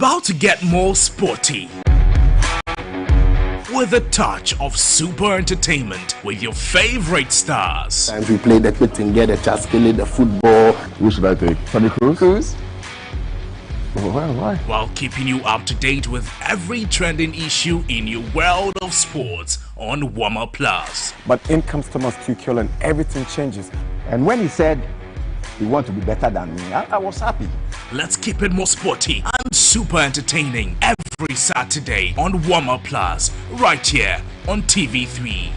about to get more sporty with a touch of super entertainment with your favorite stars. And we play the Pittinge, the Chaskele, the football. Who should I take? Sunny Cruz? Why? While keeping you up to date with every trending issue in your world of sports on Warmer Plus. But in comes Thomas Tuchel and everything changes. And when he said he wanted to be better than me, I was happy. Let's keep it more sporty and super entertaining every Saturday on Warmer Plus, right here on TV3.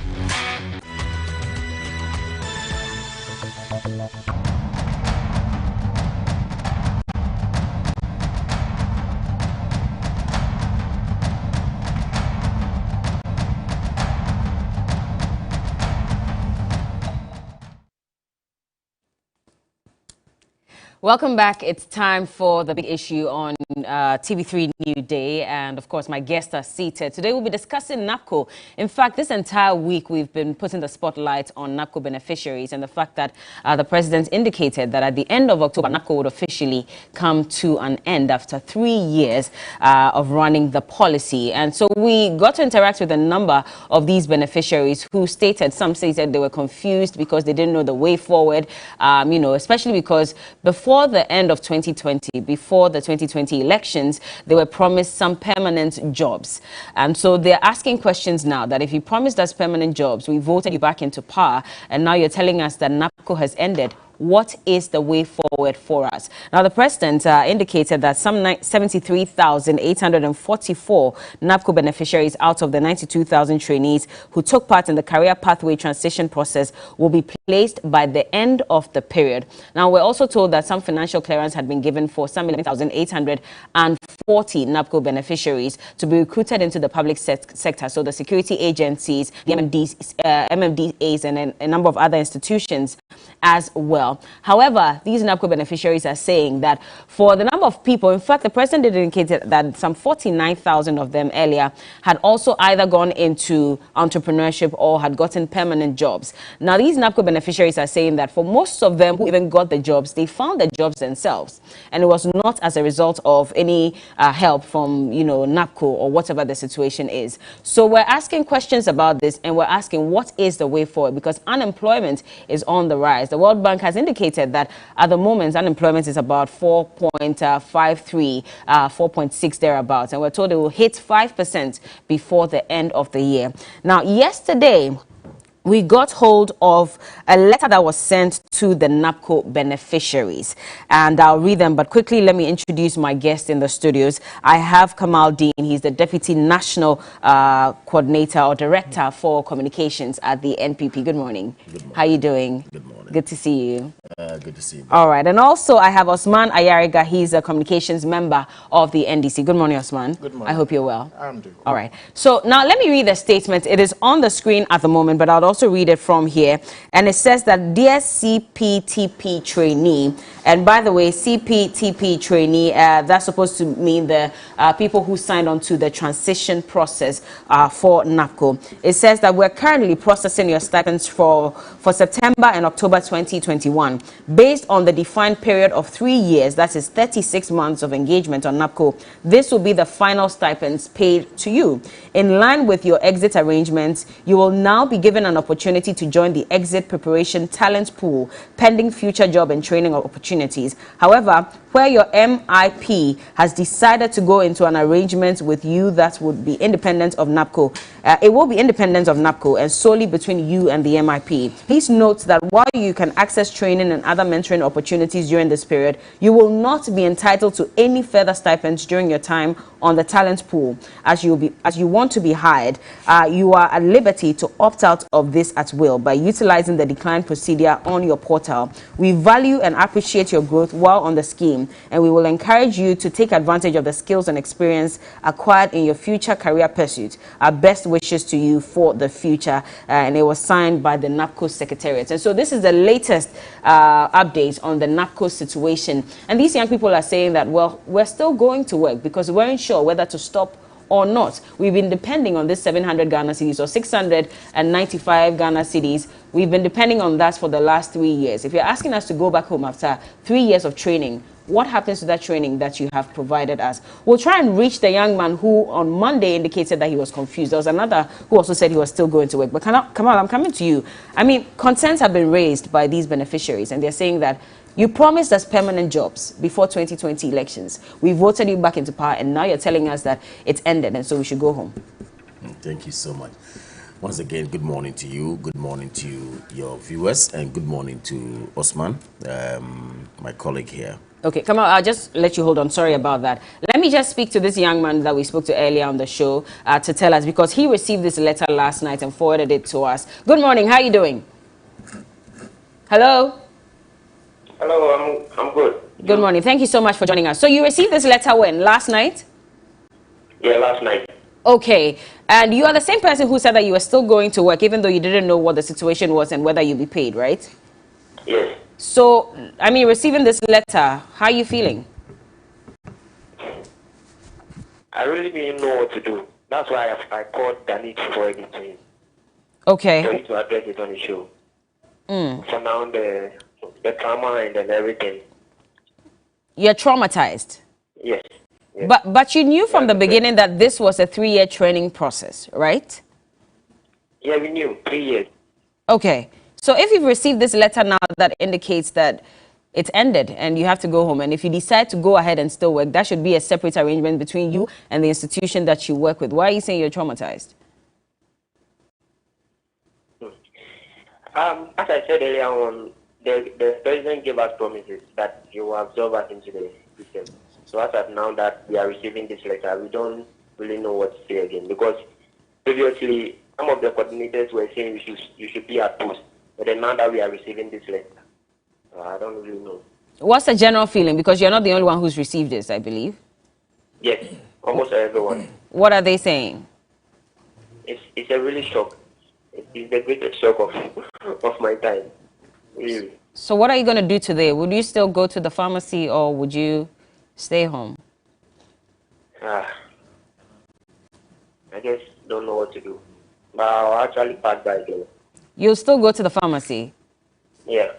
Welcome back. It's time for the big issue on TV3 New Day. And of course, my guests are seated. Today, we'll be discussing NABCO. In fact, this entire week, we've been putting the spotlight on NABCO beneficiaries and the fact that the president indicated that at the end of October, NABCO would officially come to an end after 3 years of running the policy. And so we got to interact with a number of these beneficiaries who stated, some said they were confused because they didn't know the way forward, especially because before the end of 2020, before the 2020 elections, they were promised some permanent jobs. And so they're asking questions now that if you promised us permanent jobs, we voted you back into power, and now you're telling us that NABCO has ended. What is the way forward for us? Now, the president indicated that some 73,844 NABCO beneficiaries out of the 92,000 trainees who took part in the career pathway transition process will be placed by the end of the period. Now, we're also told that some financial clearance had been given for some 11,840 NABCO beneficiaries to be recruited into the public sector. So the security agencies, the MMDAs, and a number of other institutions as well. However, these NABCO beneficiaries are saying that for the number of people, in fact, the president indicated that some 49,000 of them earlier had also either gone into entrepreneurship or had gotten permanent jobs. Now, these NABCO beneficiaries are saying that for most of them who even got the jobs, they found the jobs themselves. And it was not as a result of any help from, NABCO or whatever the situation is. So we're asking questions about this, and we're asking what is the way forward, because unemployment is on the rise. The World Bank has indicated that at the moment unemployment is about 4.53, 4.6 thereabouts, and we're told it will hit 5% before the end of the year. Now, yesterday, we got hold of a letter that was sent to the NABCO beneficiaries, and I'll read them. But quickly, let me introduce my guest in the studios. I have Kamal Dean. He's the Deputy National Coordinator or Director for Communications at the NPP. Good morning. Good morning. How are you doing? Good morning. Good to see you. Good to see you. All right. And also, I have Osman Ayariga. He's a communications member of the NDC. Good morning, Osman. Good morning. I hope you're well. I'm doing well. All right. So now let me read the statement. It is on the screen at the moment, but I'll also read it from here. And it says that, dear CPTP trainee, and by the way, CPTP trainee, that's supposed to mean the people who signed on to the transition process for NABCO. It says that we're currently processing your stipends for September and October 2021. Based on the defined period of 3 years, that is 36 months of engagement on NABCO, this will be the final stipends paid to you. In line with your exit arrangements, you will now be given an opportunity to join the exit preparation talent pool pending future job and training opportunities. However, where your MIP has decided to go into an arrangement with you that would be independent of NABCO, it will be independent of NABCO and solely between you and the MIP. Please note that while you can access training and other mentoring opportunities during this period, you will not be entitled to any further stipends during your time on the talent pool. As you want to be hired, you are at liberty to opt out of this at will by utilizing the decline procedure on your portal. We value and appreciate your growth while on the scheme, and we will encourage you to take advantage of the skills and experience acquired in your future career pursuit. Our best wishes to you for the future. And it was signed by the NABCO secretariat. And so this is the latest update on the NABCO situation. And these young people are saying that, well, we're still going to work because we weren't sure whether to stop or not. We've been depending on this 700 Ghana cedis or 695 Ghana cedis. We've been depending on that for the last 3 years. If you're asking us to go back home after 3 years of training, What happens to that training that you have provided us? We'll try and reach the young man who on Monday indicated that he was confused. There was another who also said he was still going to work. But Kamal, I'm coming to you. I mean, concerns have been raised by these beneficiaries, and they're saying that you promised us permanent jobs before 2020 elections. We voted you back into power, and now you're telling us that it's ended, and so we should go home. Thank you so much. Once again, good morning to you, good morning to your viewers, and good morning to Osman, my colleague here. Okay, come on, I'll just let you hold on. Sorry about that. Let me just speak to this young man that we spoke to earlier on the show to tell us, because he received this letter last night and forwarded it to us. Good morning, how are you doing? Hello? Hello, I'm good. Good morning, thank you so much for joining us. So you received this letter when? Last night? Yeah, last night. Okay, and you are the same person who said that you were still going to work even though you didn't know what the situation was and whether you'd be paid, right? Yes. So, I mean, receiving this letter, how are you feeling? I really didn't know what to do. That's why I called Danny to forward it to him. Okay. For you to address it on the show. For now, the trauma and then everything. You're traumatized? Yes. Yes. But you knew from the beginning that this was a 3-year training process, right? Yeah, we knew. 3 years. Okay. So if you've received this letter now that indicates that it's ended and you have to go home, and if you decide to go ahead and still work, that should be a separate arrangement between you and the institution that you work with. Why are you saying you're traumatized? As I said earlier on, the president gave us promises that he will absorb us into the system. So as of now that we are receiving this letter, we don't really know what to say again, because previously some of the coordinators were saying you should be at post, but then now that we are receiving this letter, I don't really know. What's the general feeling? Because you're not the only one who's received this, I believe. Yes, almost everyone. What are they saying? It's a really shock. It's the greatest shock of my time, really. So what are you going to do today? Would you still go to the pharmacy or would you stay home? I just don't know what to do. But I'll actually pack by again. You'll still go to the pharmacy? Yeah.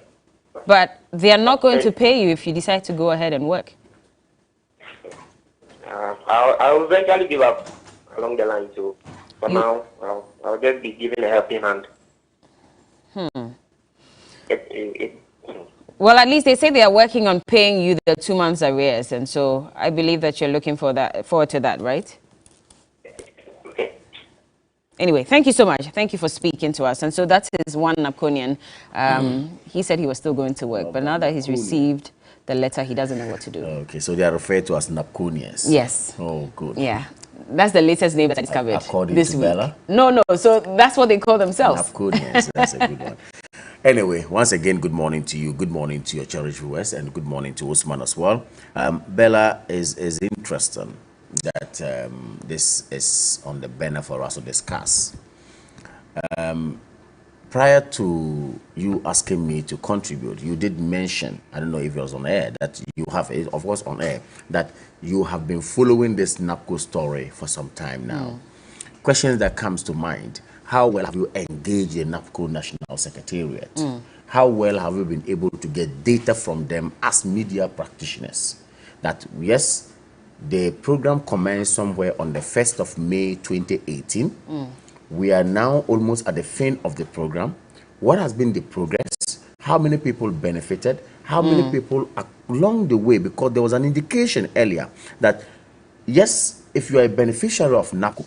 But they are not going to pay you if you decide to go ahead and work. I'll eventually give up along the line too. For now, I'll just be giving a helping hand. Well, at least they say they are working on paying you the 2 months arrears, and so I believe that you're looking forward to that, right? Okay. Anyway, thank you so much. Thank you for speaking to us. And so that is one NABCOian. He said he was still going to work, but now that he's received the letter, he doesn't know what to do. Okay, so they are referred to as NABCOians. Yes. Oh, good. Yeah. That's the latest name that I discovered According this to week. Bella? No. So that's what they call themselves. NABCOians. That's a good one. Anyway, once again, good morning to you. Good morning to your cherished viewers, and good morning to Osman as well. Bella, is interesting that this is on the banner for us to discuss. Prior to you asking me to contribute, you did mention, I don't know if it was on air, that you have, of course on air, that you have been following this NABCO story for some time now. Questions that comes to mind: how well have you engaged the NABCO National Secretariat? How well have you been able to get data from them as media practitioners? That yes, the program commenced somewhere on the 1st of May 2018. We are now almost at the fin of the program. What has been the progress? How many people benefited? How many people along the way? Because there was an indication earlier that yes, if you are a beneficiary of NABCO,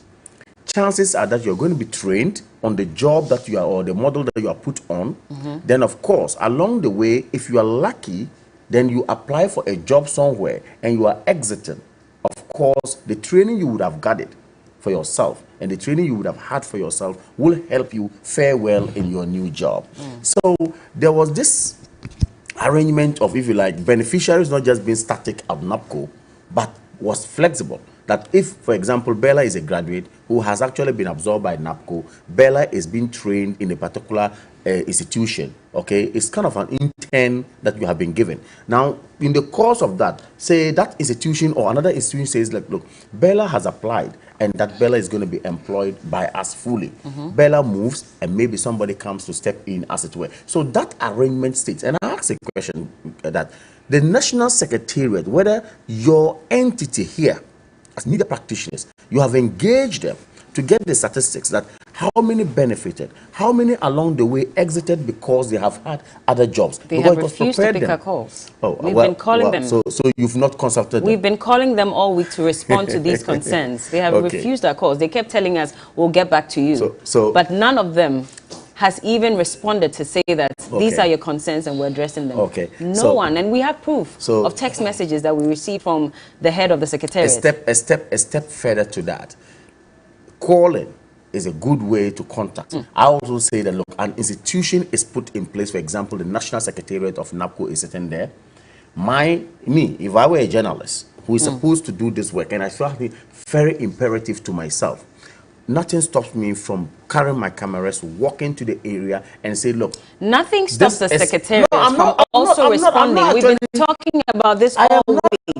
chances are that you're going to be trained on the job that you are, or the model that you are put on. Then of course, along the way, if you are lucky, then you apply for a job somewhere and you are exiting. Of course, the training you would have gathered for yourself and the training you would have had for yourself will help you fare well in your new job. So there was this arrangement of, if you like, beneficiaries not just being static at NABCO, but was flexible. That if, for example, Bella is a graduate who has actually been absorbed by NABCO, Bella is being trained in a particular institution, okay? It's kind of an intern that you have been given. Now, in the course of that, say that institution or another institution says, like, look, Bella has applied and that Bella is going to be employed by us fully. Bella moves, and maybe somebody comes to step in, as it were. So that arrangement states, and I ask a question that the National Secretariat, whether your entity here, as media practitioners, you have engaged them to get the statistics that how many benefited, how many along the way exited because they have had other jobs. They have refused to pick our calls. We've been calling them. So you've not consulted them? We've been calling them all week to respond to these concerns. They have refused our calls. They kept telling us, we'll get back to you. But none of them has even responded to say that these are your concerns and we're addressing them. No one. And we have proof of text messages that we received from the head of the Secretariat. A step further to that. Calling is a good way to contact. I also say that, look, an institution is put in place. For example, the National Secretariat of NABCO is sitting there. If I were a journalist who is supposed to do this work, and I feel it very imperative to myself, nothing stops me from carrying my cameras, walking to the area, and say, look. Nothing stops the Secretariat from also responding. We've been talking about this all week.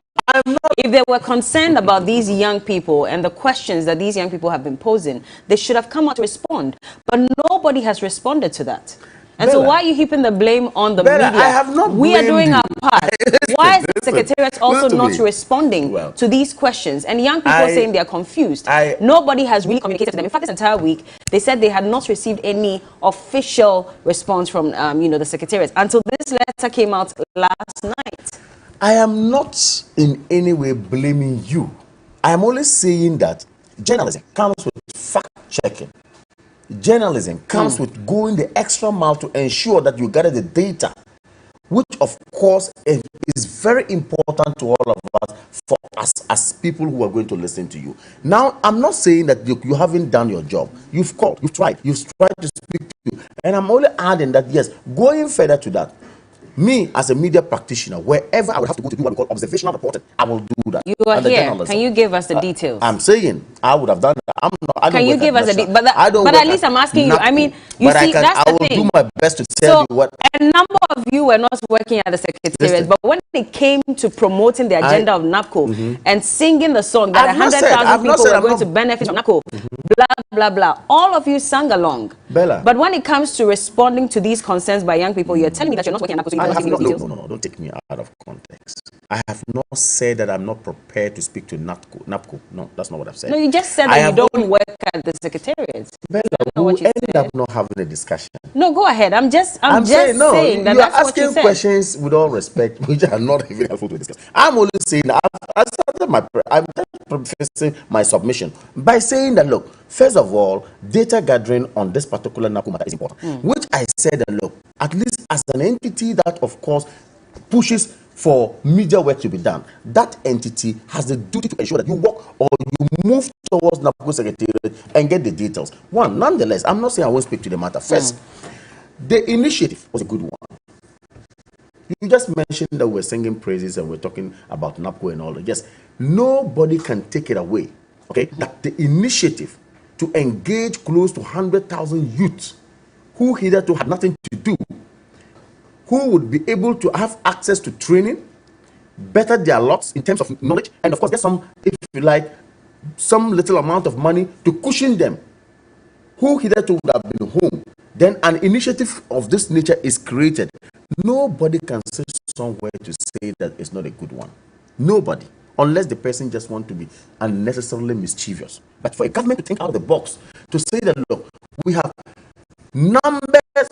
If they were concerned about these young people and the questions that these young people have been posing, they should have come out to respond. But nobody has responded to that. And so why are you heaping the blame on the media? I have not We are doing our part. Why is the Secretariat also not responding to these questions? And young people are saying they are confused. Nobody has really communicated to them. In fact, this entire week, they said they had not received any official response from the Secretariat until this letter came out last night. I am not in any way blaming you. I am only saying that journalism comes with fact-checking. Journalism comes with going the extra mile to ensure that you gather the data, which of course is very important to all of us, for us as people who are going to listen to you. Now, I'm not saying that you haven't done your job. You've called, you've tried to speak to you. And I'm only adding that, yes, going further to that, me as a media practitioner, wherever I would have to go to do what we call observational reporting, I will do that. You are here. Can you give us the details? I'm saying I would have done that. I'm not. Can you give us the details? But at least I'm asking you. I mean, you see, that's the thing. I will do my best to tell you what. A number of you were not working at the Secretariat, but when it came to promoting the agenda of NABCO and singing the song that 100,000 people were going to benefit from NABCO, blah, blah, blah, all of you sang along. Bella. But when it comes to responding to these concerns by young people, you're telling me that you're not working at NABCO. No, don't take me out of context. I have not said that I'm not prepared to speak to NABCO. No, that's not what I've said. No, you just said that you don't work at the Secretariat. Bella, we'll end up not having a discussion. No, go ahead. I'm just saying that that's what you said. You're asking questions with all respect, which are not even helpful to discuss. I'm only saying that I'm just prefacing my submission by saying that, look, first of all, data gathering on this particular NABCO matter is important, which I said that, look, at least as an entity that, of course, pushes for media work to be done, that entity has the duty to ensure that you walk or you move towards NABCO Secretariat and get the details. Nonetheless, I'm not saying I won't speak to the matter. First, the initiative was a good one. You just mentioned that we're singing praises and we're talking about NABCO and all that. Yes, nobody can take it away, okay? That the initiative to engage close to 100,000 youths who hitherto had nothing to do, who would be able to have access to training, better their lots in terms of knowledge, and of course get some, if you like, some little amount of money to cushion them, who hitherto would have been home. Then an initiative of this nature is created. Nobody can say somewhere to say that it's not a good one. Nobody. Unless the person just wants to be unnecessarily mischievous. But for a government to think out of the box, to say that, look, we have numbers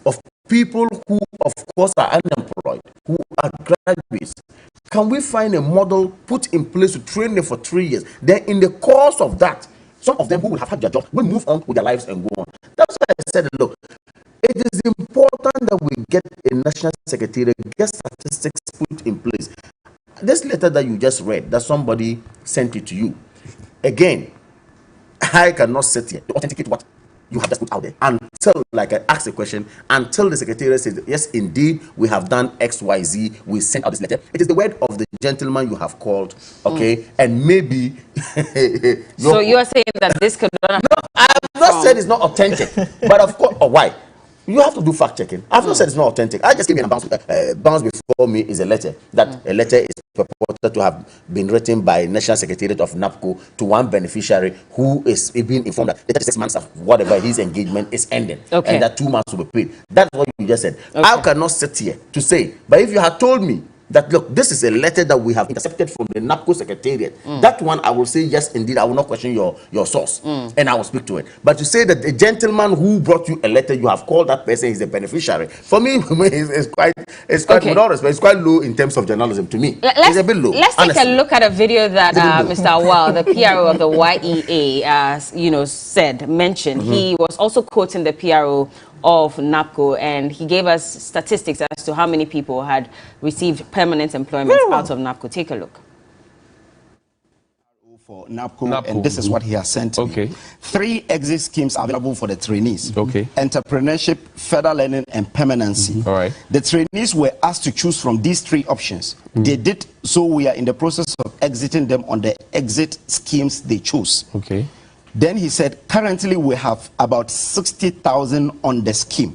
of people who, of course, are unemployed, who are graduates. Can we find a model put in place to train them for 3 years? Then in the course of that, some of them who will have had their jobs will move on with their lives and go on. That's why I said, look, it is important that we get a national secretariat, get statistics put in place. This letter that you just read, that somebody sent it to you, again, I cannot sit here to authenticate what you have just put out there until, like I asked a question, until the secretariat says, yes, indeed, we have done X, Y, Z, we sent out this letter. It is the word of the gentleman you have called, okay? And maybe... So you are saying that this could not... No, I have not said it's not authentic, but of course, why? You have to do fact checking. I've not said it's not authentic. I just came in and bounced before me is a letter. That a letter is purported to have been written by National Secretariat of NABCO to one beneficiary who is being informed that 36 months of whatever his engagement is ending, and that 2 months will be paid. That's what you just said. I cannot sit here to say, but if you had told me that, look, this is a letter that we have intercepted from the NABCO Secretariat, that one I will say, yes, indeed, I will not question your source, and I will speak to it. But to say that the gentleman who brought you a letter, you have called that person is a beneficiary, for me, it's quite with all respect, it's quite low in terms of journalism to me. It's a bit low. Let's take a look at a video that Mr. Awal, the PRO of the YEA, mentioned. He was also quoting the PRO of NABCO, and he gave us statistics as to how many people had received permanent employment out of NABCO. Take a look. For NABCO, and this is what he has sent to me. 3 exit schemes available for the trainees. Entrepreneurship, further learning, and permanency. The trainees were asked to choose from these 3 options. They did so. We are in the process of exiting them on the exit schemes they chose. Then he said, currently we have about 60,000 on the scheme.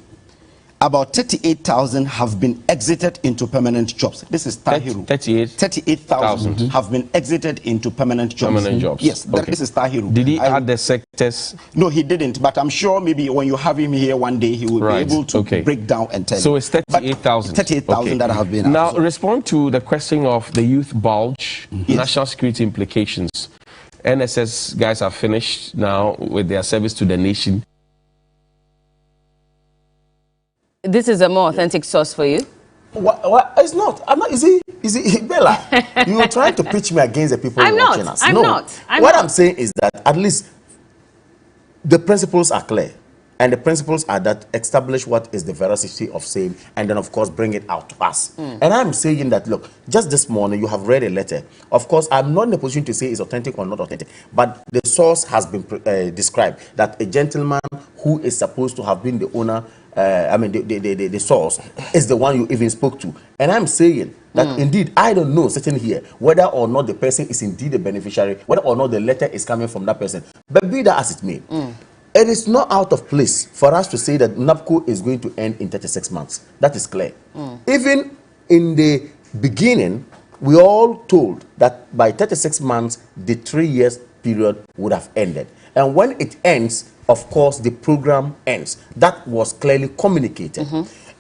About 38,000 have been exited into permanent jobs. This is Tahiru. 38,000 have been exited into permanent jobs. Yes, this is Tahiru. Did he add the sectors? No, he didn't. But I'm sure maybe when you have him here one day, he will be able to break down and tell you. So it's 38,000. 38,000 that have been. Now, respond to the question of the youth bulge, national security implications. NSS guys are finished now with their service to the nation. This is a more authentic source for you? What? It's not. I'm not. Is it Bella? You're trying to pitch me against the people watching us. I'm not. What I'm saying is that at least the principles are clear. And the principles are that establish what is the veracity of saying, and then, of course, bring it out to us. And I'm saying that, look, just this morning, you have read a letter. Of course, I'm not in a position to say it's authentic or not authentic, but the source has been described, that a gentleman who is supposed to have been the owner, the source, is the one you even spoke to. And I'm saying that, indeed, I don't know, sitting here, whether or not the person is indeed a beneficiary, whether or not the letter is coming from that person. But be that as it may, it is not out of place for us to say that NABCO is going to end in 36 months. That is clear. Even in the beginning, we all told that by 36 months, the 3 years period would have ended. And when it ends, of course, the program ends. That was clearly communicated.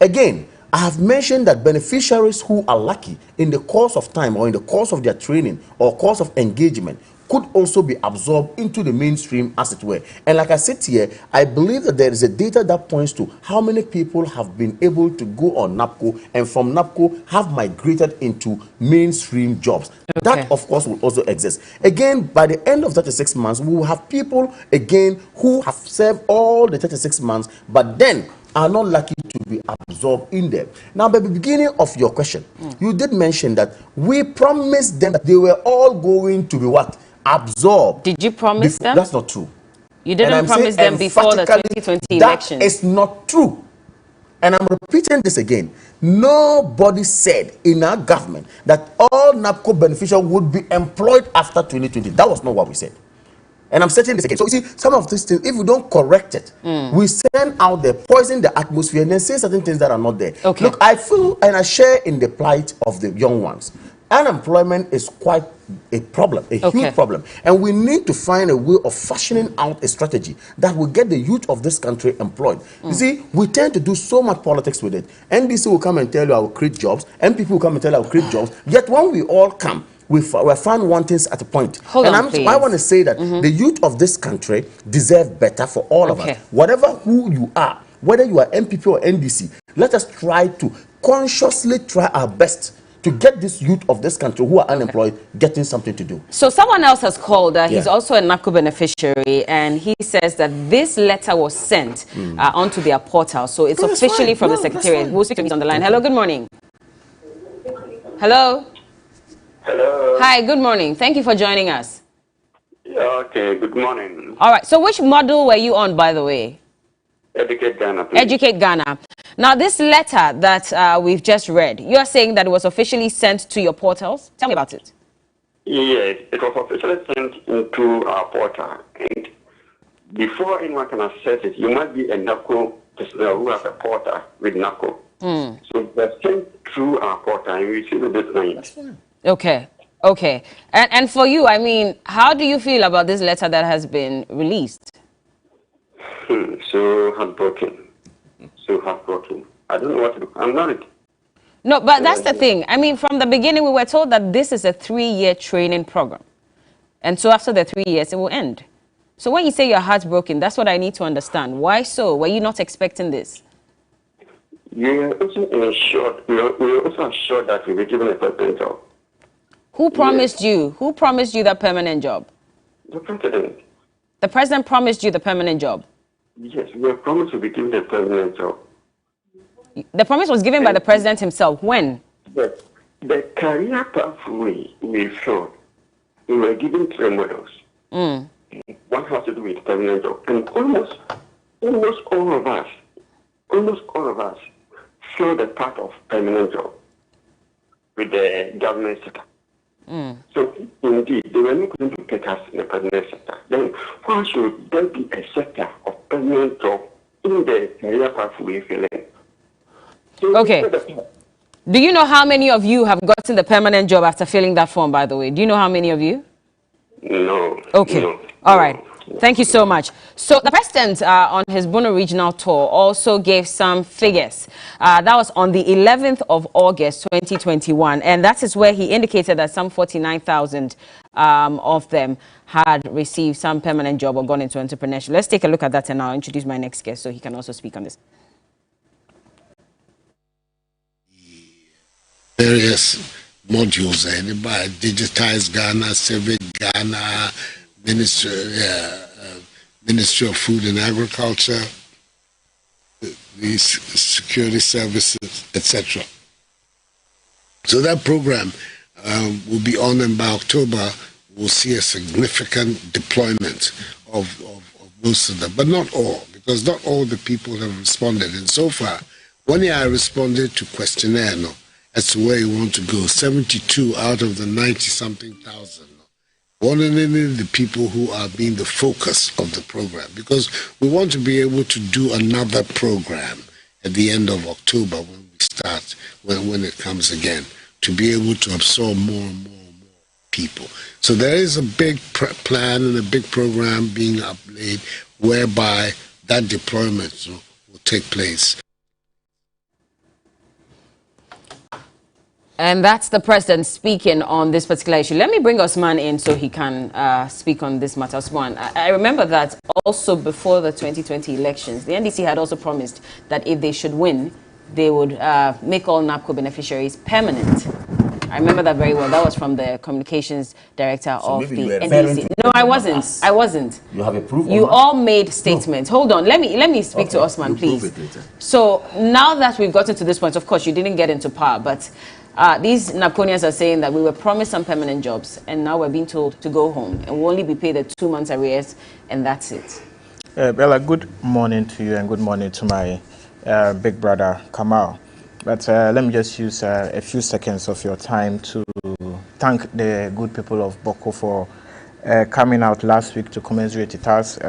Again, I have mentioned that beneficiaries who are lucky in the course of time or in the course of their training or course of engagement could also be absorbed into the mainstream, as it were. And like I said here, I believe that there is a data that points to how many people have been able to go on NABCO and from NABCO have migrated into mainstream jobs. That, of course, will also exist. Again, by the end of 36 months, we will have people, again, who have served all the 36 months, but then are not lucky to be absorbed in them. Now, by the beginning of your question, you did mention that we promised them that they were all going to be what? Absorbed. Did you promise them? That's not true. You didn't promise them before the 2020 elections. That is not true. And I'm repeating this again. Nobody said in our government that all NABCO beneficiaries would be employed after 2020. That was not what we said. And I'm saying this again. So you see, some of these things, if we don't correct it, we send out there, poison the atmosphere, and then say certain things that are not there. Look, I feel and I share in the plight of the young ones. Unemployment is quite a problem, a huge problem. And we need to find a way of fashioning out a strategy that will get the youth of this country employed. You see, we tend to do so much politics with it. NDC will come and tell you I will create jobs, and people will come and tell you I will create jobs. Yet when we all come, we're found wanting at a point. I want to say that the youth of this country deserve better for all of us. Whatever who you are, whether you are MPP or NDC, let us try to consciously try our best to get this youth of this country who are unemployed getting something to do. So someone else has called. He's also a NABCO beneficiary, and he says that this letter was sent onto their portal. So it's officially from the secretariat. We'll speak to him on the line. Hello, good morning. Hello. Hello. Hi, good morning. Thank you for joining us. Yeah, okay, good morning. All right, so which model were you on, by the way? Educate Ghana, please. Educate Ghana. Now, this letter that we've just read, you're saying that it was officially sent to your portals? Tell me about it. Yes, it was officially sent into our portal. And before anyone can access it, you must be a NABCO personnel who has a portal with NABCO. So they're sent through our portal and we receive this name. Okay. Okay. And for you, I mean, how do you feel about this letter that has been released? So heartbroken. So heartbroken. I don't know what to do. I'm married. No, but that's the thing. I mean, from the beginning, we were told that this is a 3-year training program. And so after the 3 years, it will end. So when you say you're heartbroken, that's what I need to understand. Why so? Were you not expecting this? You're also assured. We're also assured that we'll be given a permanent job. Who promised you? Who promised you that permanent job? The president. The president promised you the permanent job? Yes, we were promised to be given a permanent job. The promise was given by the president himself. When? The career pathway we thought we were given 3 models. One has to do with permanent job. And almost all of us saw the path of permanent job with the government sector. So indeed, they were not going to take us in the permanent sector. Then why should there be a sector of permanent job in the career pathway filling? Okay. Do you know how many of you have gotten the permanent job after filling that form, by the way? Do you know how many of you? No. Okay. No, all right. Thank you so much. So the president on his Bono regional tour also gave some figures. That was on the 11th of August, 2021. And that is where he indicated that some 49,000 of them had received some permanent job or gone into entrepreneurship. Let's take a look at that, and I'll introduce my next guest so he can also speak on this. Various modules by Digitize Ghana, Civic Ghana, Ministry of Food and Agriculture, the security services, etc. So that program will be on, and by October we'll see a significant deployment of most of them, but not all, because not all the people have responded. And so far, one year I responded to questionnaire as to where you want to go. 72 out of the 90-something thousand. Only the people who are being the focus of the program, because we want to be able to do another program at the end of October when we start, when it comes again, to be able to absorb more and more and more people. So there is a big plan and a big program being laid whereby that deployment will take place. And that's the president speaking on this particular issue. Let me bring Osman in so he can speak on this matter. Osman, I remember that also before the 2020 elections, the NDC had also promised that if they should win, they would make all NABCO beneficiaries permanent. I remember that very well. That was from the communications director of the NDC. No, I wasn't. You have a proof? You all made statements. No. Hold on. Let me speak to Osman, please. So now that we've gotten to this point, of course, you didn't get into power, but these NABCOnians are saying that we were promised some permanent jobs, and now we're being told to go home, and we'll only be paid the 2 months arrears, and that's it. Bella, good morning to you, and good morning to my big brother, Kamal. But let me just use a few seconds of your time to thank the good people of Boko for coming out last week to commiserate with us.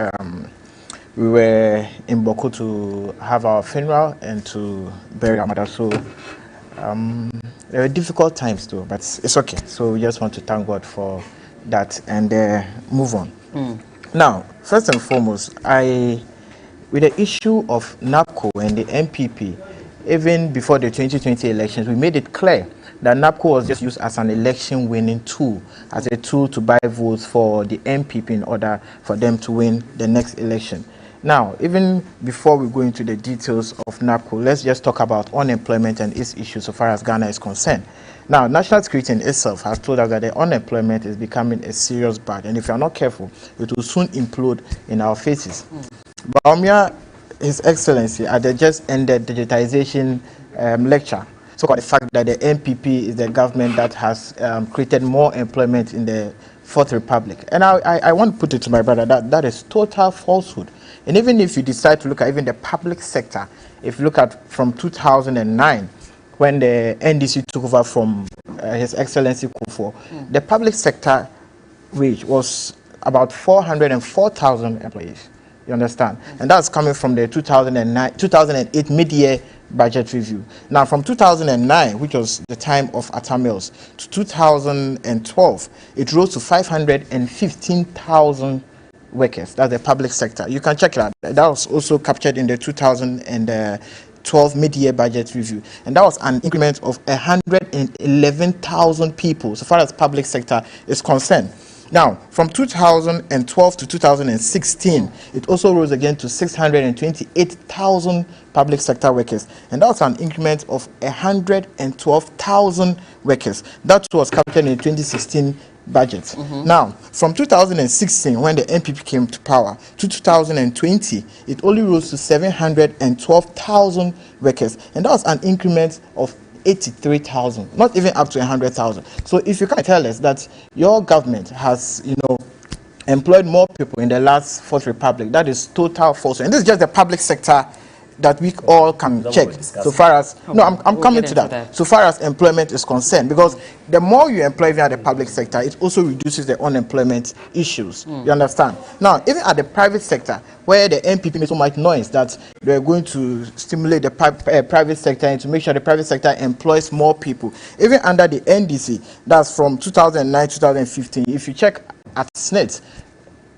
We were in Boko to have our funeral and to bury our mother. So there were difficult times too, but it's okay. So we just want to thank God for that and move on. Now, first and foremost, with the issue of NABCO and the MPP, even before the 2020 elections, we made it clear that NABCO was just used as an election winning tool, as a tool to buy votes for the MPP in order for them to win the next election. Now, even before we go into the details of NABCO, let's just talk about unemployment and its issues so far as Ghana is concerned. Now, national security in itself has told us that the unemployment is becoming a serious bad, and if you are not careful, it will soon implode in our faces. Baumia, His Excellency, at the just ended digitization lecture, so the fact that the MPP is the government that has created more employment in the Fourth Republic. And I want to put it to my brother that is total falsehood. And even if you decide to look at even the public sector, if you look at from 2009, when the NDC took over from His Excellency Kufuor, the public sector wage was about 404,000 employees. You understand? And that's coming from the 2008 mid-year budget review. Now, from 2009, which was the time of Atta Mills, to 2012, it rose to 515,000 workers. That's the public sector. You can check it out. That was also captured in the 2012 mid-year budget review. And that was an increment of 111,000 people, so far as public sector is concerned. Now, from 2012 to 2016, it also rose again to 628,000 public sector workers. And that was an increment of 112,000 workers. That was captured in the 2016 budget. Now, from 2016, when the NPP came to power, to 2020, it only rose to 712,000 workers. And that was an increment of 83,000, not even up to 100,000. So if you can tell us that your government has, employed more people in the last Fourth Republic, that is total false. And this is just the public sector that we all can check. So far as I'm coming to that. So far as employment is concerned, because the more you employ via the public sector, it also reduces the unemployment issues. You understand? Now, even at the private sector, where the NPP made so much noise that they're going to stimulate the private sector and to make sure the private sector employs more people, even under the NDC, that's from 2009 to 2015. If you check at SNIT,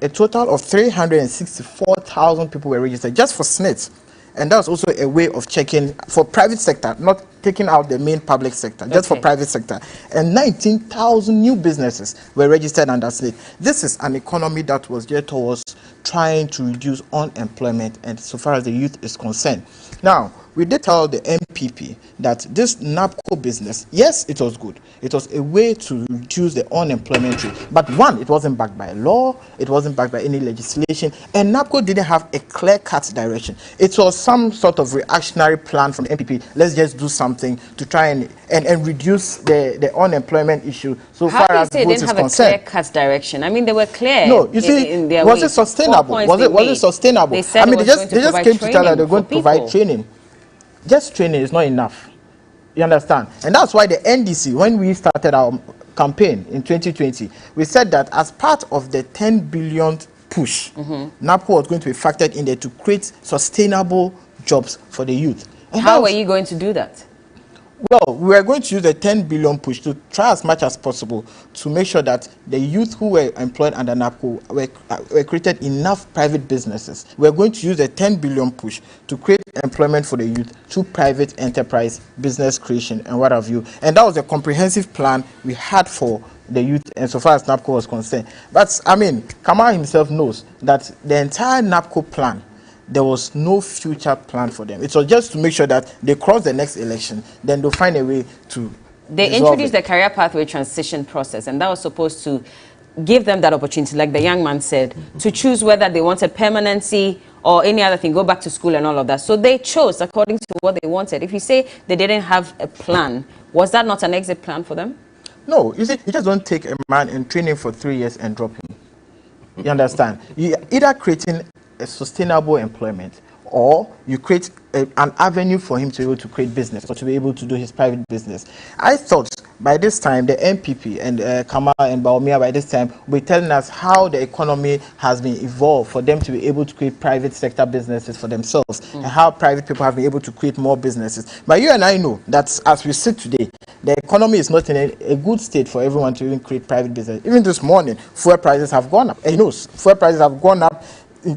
a total of 364,000 people were registered just for SNIT. And that's also a way of checking for private sector, not taking out the main public sector, just for private sector. And 19,000 new businesses were registered under SNIT. This is an economy that was geared towards trying to reduce unemployment, and so far as the youth is concerned. Now, we did tell the MPP that this NABCO business, yes, it was good. It was a way to reduce the unemployment rate. But one, it wasn't backed by law, it wasn't backed by any legislation, and NABCO didn't have a clear-cut direction. It was some sort of reactionary plan from the MPP. Let's just do something to try and reduce the unemployment issue. So how far as they didn't have a clear-cut direction? I mean, they were clear. No, you see, in their was way. it sustainable? Was it sustainable? They said they just came to tell that they're going to provide training. Just training is not enough. You understand? And that's why the NDC, when we started our campaign in 2020, we said that as part of the 10 billion push, NABCO was going to be factored in there to create sustainable jobs for the youth. And how were you going to do that? Well, we are going to use the 10 billion push to try as much as possible to make sure that the youth who were employed under NABCO were created enough private businesses. We are going to use the 10 billion push to create employment for the youth through private enterprise, business creation, and what have you. And that was a comprehensive plan we had for the youth, and so far as NABCO was concerned. But, I mean, Kamal himself knows that the entire NABCO plan, there was no future plan for them. It was just to make sure that they cross the next election, then they'll find a way to They introduced the career pathway transition process, and that was supposed to give them that opportunity, like the young man said, to choose whether they wanted permanency or any other thing, go back to school and all of that. So they chose according to what they wanted. If you say they didn't have a plan, was that not an exit plan for them? No, you see, you just don't take a man and train him for 3 years and drop him. You understand? You either creating a sustainable employment, or you create an avenue for him to be able to create business or to be able to do his private business. I thought by this time the MPP and Kamal and Baumia by this time will be telling us how the economy has been evolved for them to be able to create private sector businesses for themselves, and how private people have been able to create more businesses. But you and I know that as we sit today, the economy is not in a good state for everyone to even create private business. Even this morning, fuel prices have gone up. And fuel prices have gone up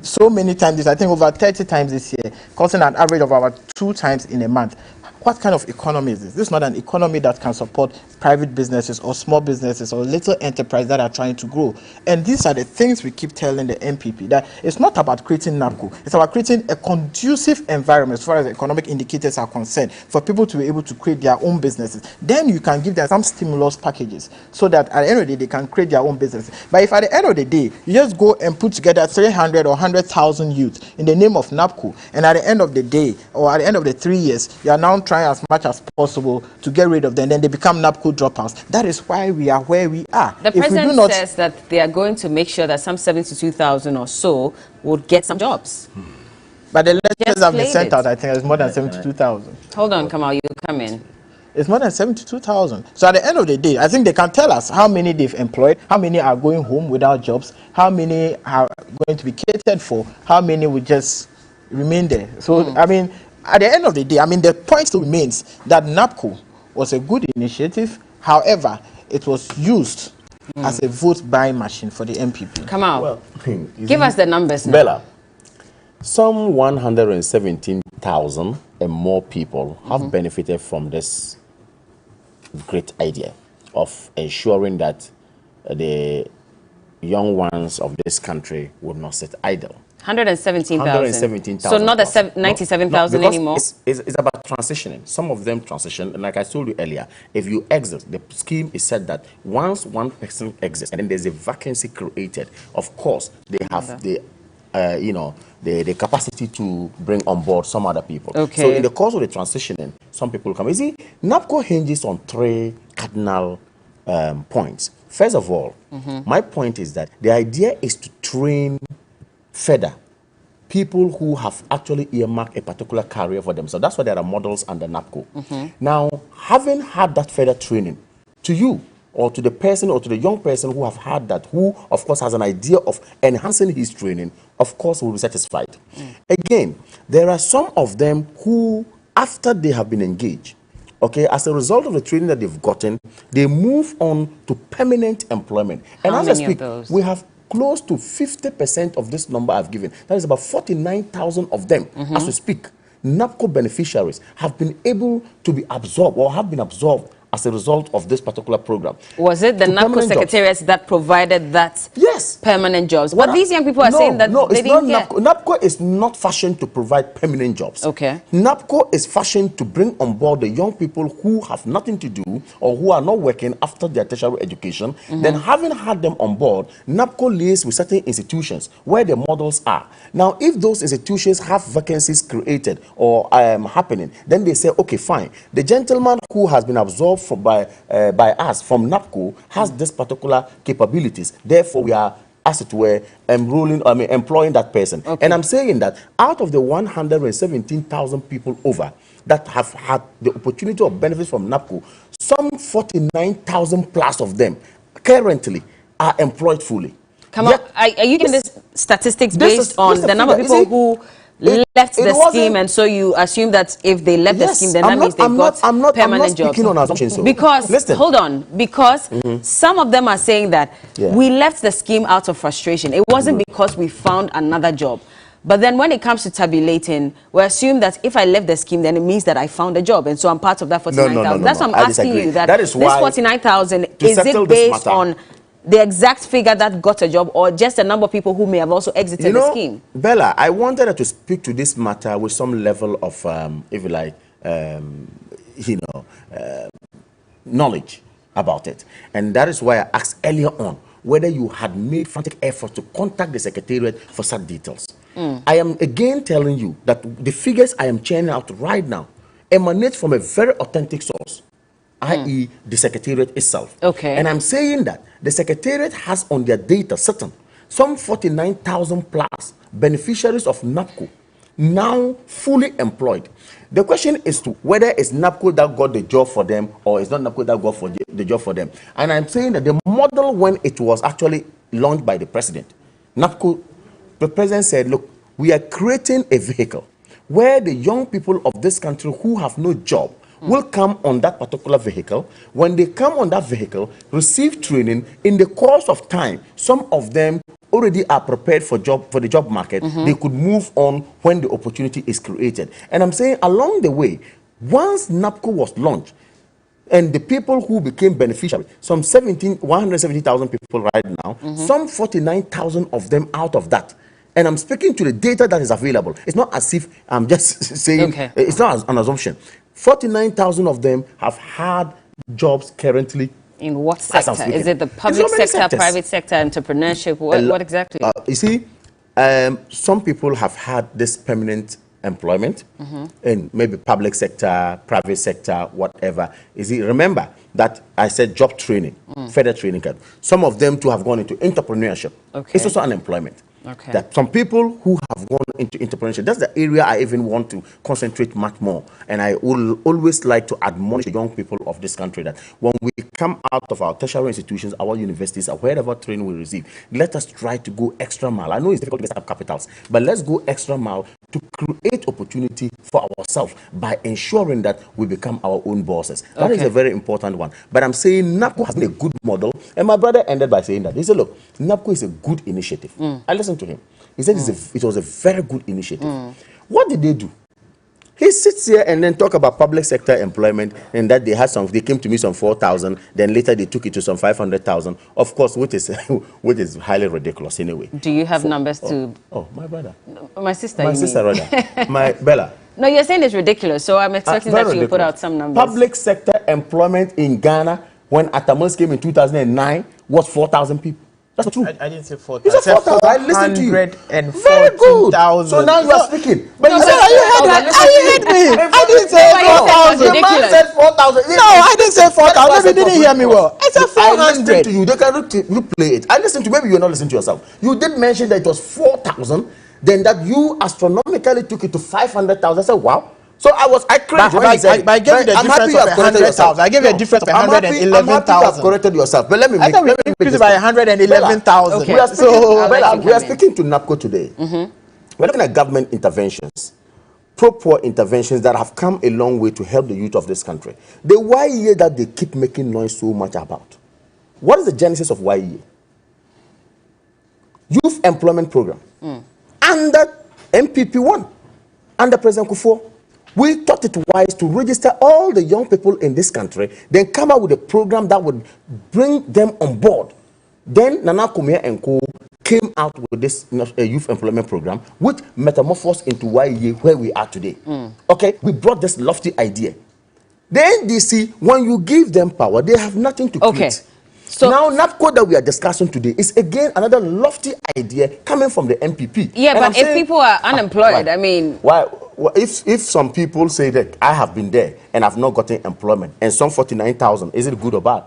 so many times, I think over 30 times this year, costing an average of about 2 times in a month. What kind of economy is this? This is not an economy that can support private businesses or small businesses or little enterprises that are trying to grow. And these are the things we keep telling the MPP, that it's not about creating NABCO. It's about creating a conducive environment as far as economic indicators are concerned for people to be able to create their own businesses. Then you can give them some stimulus packages so that at the end of the day, they can create their own business. But if at the end of the day, you just go and put together 300 or 100,000 youth in the name of NABCO, and at the end of the day, or at the end of the 3 years, you are now trying as much as possible to get rid of them, then they become NABCO dropouts. That is why we are where we are. The president says that they are going to make sure that some 72,000 or so would get some jobs. But the letters have been sent out, I think it's more than 72,000. Hold on, Kamal, you come in. It's more than 72,000. So at the end of the day, I think they can tell us how many they've employed, how many are going home without jobs, how many are going to be catered for, how many will just remain there. So, I mean, at the end of the day, I mean, the point still remains that NABCO was a good initiative. However, it was used as a vote buying machine for the MPP. Come out. Well, give us the numbers now. Bella, some 117,000 and more people have benefited from this great idea of ensuring that the young ones of this country will not sit idle. 117,000. So not the 97,000 anymore? It's about transitioning. Some of them transition, and like I told you earlier, if you exit, the scheme is said that once one person exits and then there's a vacancy created, of course, they have the capacity to bring on board some other people. Okay. So in the course of the transitioning, some people come. You see, NABCO hinges on three cardinal points. First of all, my point is that the idea is to train further people who have actually earmarked a particular career for themselves. That's why there are models under NABCO. Now, having had that further training, to you or to the person or to the young person who have had that, who of course has an idea of enhancing his training, of course will be satisfied. Again, there are some of them who, after they have been engaged, okay, as a result of the training that they've gotten, they move on to permanent employment. And as I speak, we have close to 50% of this number I've given. That is about 49,000 of them as we speak. NABCO beneficiaries have been able to be absorbed or have been absorbed as a result of this particular program. Was it the NABCO secretariats that provided that permanent jobs? But these young people are saying that they didn't get. NABCO is not fashioned to provide permanent jobs. Okay. NABCO is fashioned to bring on board the young people who have nothing to do or who are not working after their tertiary education. Then having had them on board, NABCO liaises with certain institutions where the models are. Now, if those institutions have vacancies created or happening, then they say, okay, fine. The gentleman who has been absorbed by us from NABCO has this particular capabilities. Therefore, we are, as it were, employing that person. Okay. And I'm saying that out of the 117,000 people over that have had the opportunity of benefits from NABCO, some 49,000 plus of them currently are employed fully. Come on, are you giving this statistics based on the number of people who left the scheme, and so you assume that if they left the scheme, then that means they've got permanent jobs? On assumption, so. Because, hold on, because some of them are saying that we left the scheme out of frustration. It wasn't because we found another job. But then when it comes to tabulating, we assume that if I left the scheme, then it means that I found a job, and so I'm part of that 49,000. That's why I'm asking you that is this 49,000, is it based on the exact figure that got a job, or just a number of people who may have also exited the scheme? Bella, I wanted her to speak to this matter with some level of, if you like, knowledge about it. And that is why I asked earlier on whether you had made frantic efforts to contact the secretariat for such details. I am again telling you that the figures I am churning out right now emanate from a very authentic source, i.e. the secretariat itself. Okay. And I'm saying that the secretariat has on their data certain some 49,000 plus beneficiaries of NABCO now fully employed. The question is to whether it's NABCO that got the job for them or it's not NABCO that got the job for them. And I'm saying that the model, when it was actually launched by the president, NABCO, the president said, look, we are creating a vehicle where the young people of this country who have no job will come on that particular vehicle. When they come on that vehicle, receive training, in the course of time, some of them already are prepared for the job market. They could move on when the opportunity is created. And I'm saying along the way, once NABCO was launched, and the people who became beneficiaries, some 170,000 people right now, some 49,000 of them out of that. And I'm speaking to the data that is available. It's not as if I'm just saying, it's not an assumption. 49,000 of them have had jobs currently. In what sector? Is it the public sector, private sector, entrepreneurship? What exactly? You see, some people have had this permanent employment in maybe public sector, private sector, whatever. You see, remember that I said job training, further training. Some of them too have gone into entrepreneurship. It's also unemployment. That some people who have gone into entrepreneurship, that's the area I even want to concentrate much more. And I will always like to admonish the young people of this country that when we come out of our tertiary institutions, our universities, or wherever training we receive, let us try to go extra mile. I know it's difficult to get up capitals, but let's go extra mile to create opportunity for ourselves by ensuring that we become our own bosses. That is a very important one. But I'm saying NABCO has been a good model. And my brother ended by saying that. He said, look, NABCO is a good initiative. I listened to him. He said it was a very good initiative. What did they do? He sits here and then talk about public sector employment and that they came to me some 4,000, then later they took it to some 500,000. Of course, which is highly ridiculous anyway. Do you have numbers to? Oh, my brother. My sister. My sister, rather. My Bella. No, you're saying it's ridiculous, so I'm expecting that you put out some numbers. Public sector employment in Ghana when Atamils came in 2009 was 4,000 people. That's true. I didn't say 4,000. You said 4,000. I listened to you. Very good. 000. So now you are speaking. But you said you heard me. I didn't say 4,000. The man said 4,000. No, I didn't say 4,000. Maybe you didn't hear me well. I said 400. I listened to you. They can replay it. I listened to maybe you're not listening to yourself. You did mention that it was 4,000. Then that you astronomically took it to 500,000. I said, wow. So I cringed when you said I gave you the difference of 100,000. I gave you a difference of 111,000. I'm happy you have corrected yourself. But let me make it by 111,000. Okay. We are speaking to NABCO today. We're looking at government interventions, pro-poor interventions that have come a long way to help the youth of this country. The YEA that they keep making noise so much about. What is the genesis of YEA? Youth Employment Program. Under MPP1, under President Kufuor. We thought it wise to register all the young people in this country, then come out with a program that would bring them on board. Then Nana Kumia and Co. came out with this youth employment program, which metamorphosed into YEA where we are today. Okay, we brought this lofty idea. The NDC, when you give them power, they have nothing to create. So now NABCO that we are discussing today is again another lofty idea coming from the MPP. Yeah, and but if people are unemployed, I mean, why? If some people say that I have been there and I've not gotten employment, and some 49,000, is it good or bad?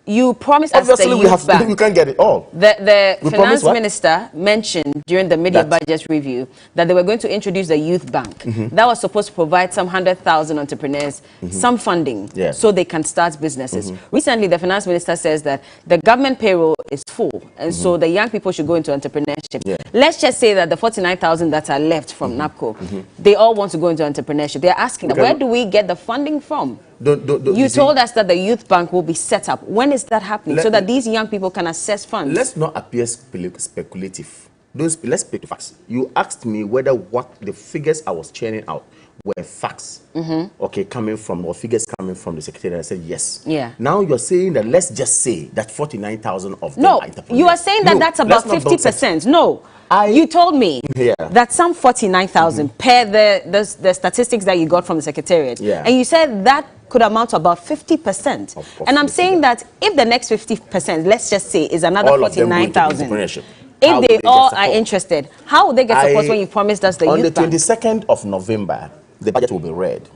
You promised obviously us the we can't get it all. The finance minister mentioned during the mid-year budget review that they were going to introduce the youth bank. That was supposed to provide some 100,000 entrepreneurs some funding so they can start businesses. Recently, the finance minister says that the government payroll is full, and so the young people should go into entrepreneurship. Let's just say that the 49,000 that are left from NABCO, they all want to go into entrepreneurship. They're asking, where do we get the funding from? You told us that the youth bank will be set up. When is that happening? So that these young people can access funds. Let's not appear speculative. Let's speak to facts. You asked me whether what the figures I was churning out were facts. Okay, coming from, or figures coming from the secretariat. I said yes. Yeah. Now you're saying that let's just say that 49,000 of them are entrepreneurs. You are saying that that's about 50%. No. You told me that some 49,000 per the statistics that you got from the secretariat. And you said that could amount to about 50%. And I'm saying that if the next 50%, let's just say, is another 49,000, if they all are interested, how will they get support when you promised us the youth bank? On the 22nd of November, the budget will be read.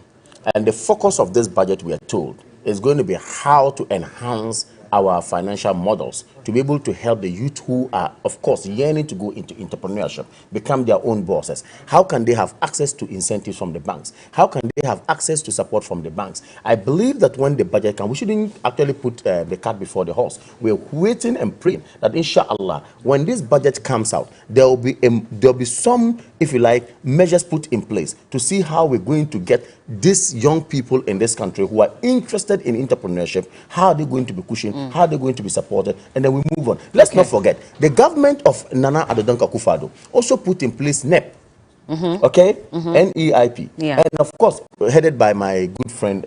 And the focus of this budget, we are told, is going to be how to enhance our financial models to be able to help the youth who are, of course, yearning to go into entrepreneurship, become their own bosses. How can they have access to incentives from the banks? How can they have access to support from the banks? I believe that when the budget comes, we shouldn't actually put the cart before the horse. We're waiting and praying that, inshallah, when this budget comes out, there will be some, if you like, measures put in place to see how we're going to get these young people in this country who are interested in entrepreneurship, how are they going to be cushioned, how are they going to be supported, and then we move on. Let's not forget, the government of Nana Addo Dankwa Akufo-Addo also put in place NEP, NEIP, and of course, headed by my good friend,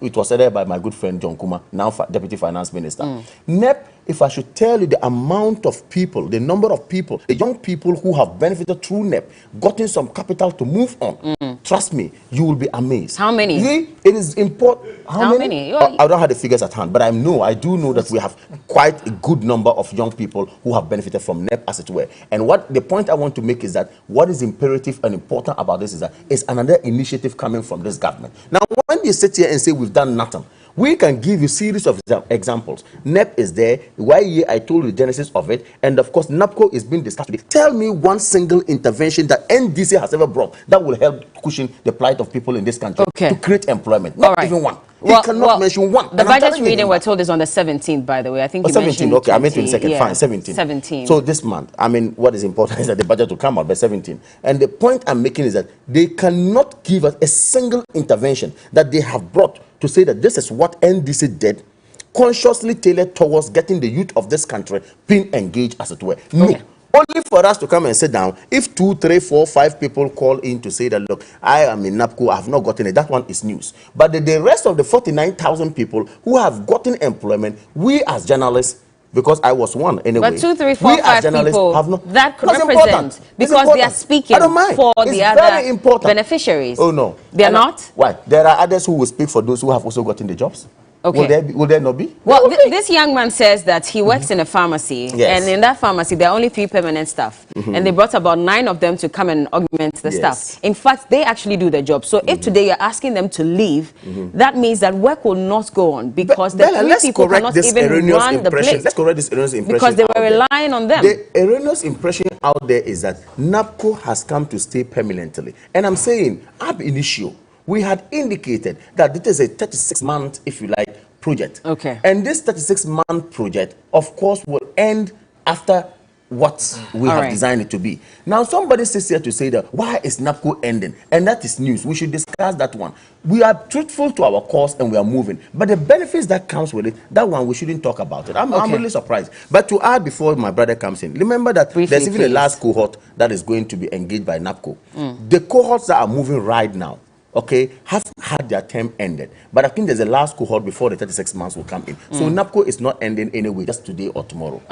it was headed by my good friend John Kuma, now Deputy Finance Minister. NEP, if I should tell you the amount of people, the number of people, the young people who have benefited through NEP, gotten some capital to move on, trust me, you will be amazed. How many? It is important. How many? I don't have the figures at hand, but I do know that we have quite a good number of young people who have benefited from NEP, as it were. And what the point I want to make is that what is imperative and important about this is that it's another initiative coming from this government. Now, when you sit here and say we've done nothing, we can give you a series of examples. NEP is there, YEA, I told you the genesis of it, and of course, NABCO is being discussed today. Tell me one single intervention that NDC has ever brought that will help cushion the plight of people in this country to create employment. Not even one. He cannot mention one. The budget reading we're told is on the 17th, by the way. I think you 17th, okay, I mean 22nd, yeah, fine, 17th. 17th. So this month, I mean, what is important is that the budget will come out by 17th. And the point I'm making is that they cannot give us a single intervention that they have brought to say that this is what NDC did, consciously tailored towards getting the youth of this country being engaged, as it were. No. Okay. Only for us to come and sit down. If 2, 3, 4, 5 people call in to say that, look, I am in NABCO, I have not gotten it, that one is news. But the rest of the 49,000 people who have gotten employment, we as journalists, because I was one anyway. But 2, 3, 4, 5 people have not, that could represent because they are speaking for the other beneficiaries. Oh no, they are not. Why? There are others who will speak for those who have also gotten the jobs. Okay. Will there not be? Well, this young man says that he works in a pharmacy, and in that pharmacy there are only 3 permanent staff, and they brought about 9 of them to come and augment the staff. In fact, they actually do the job. So if today you're asking them to leave, that means that work will not go on because the 3 people cannot even run the place. Let's correct this erroneous impression. Because they were relying on them. The erroneous impression out there is that NABCO has come to stay permanently, and I'm saying ab initio, we had indicated that it is a 36-month, if you like, project. Okay. And this 36-month project, of course, will end after what we have designed it to be. Now, somebody sits here to say that, why is NABCO ending? And that is news. We should discuss that one. We are truthful to our cause and we are moving. But the benefits that comes with it, that one, we shouldn't talk about it. I'm really surprised. But to add before my brother comes in, remember that there's even a last cohort that is going to be engaged by NABCO. The cohorts that are moving right now, have had their term ended. But I think there's a last cohort before the 36 months will come in. So NABCO is not ending anyway, just today or tomorrow.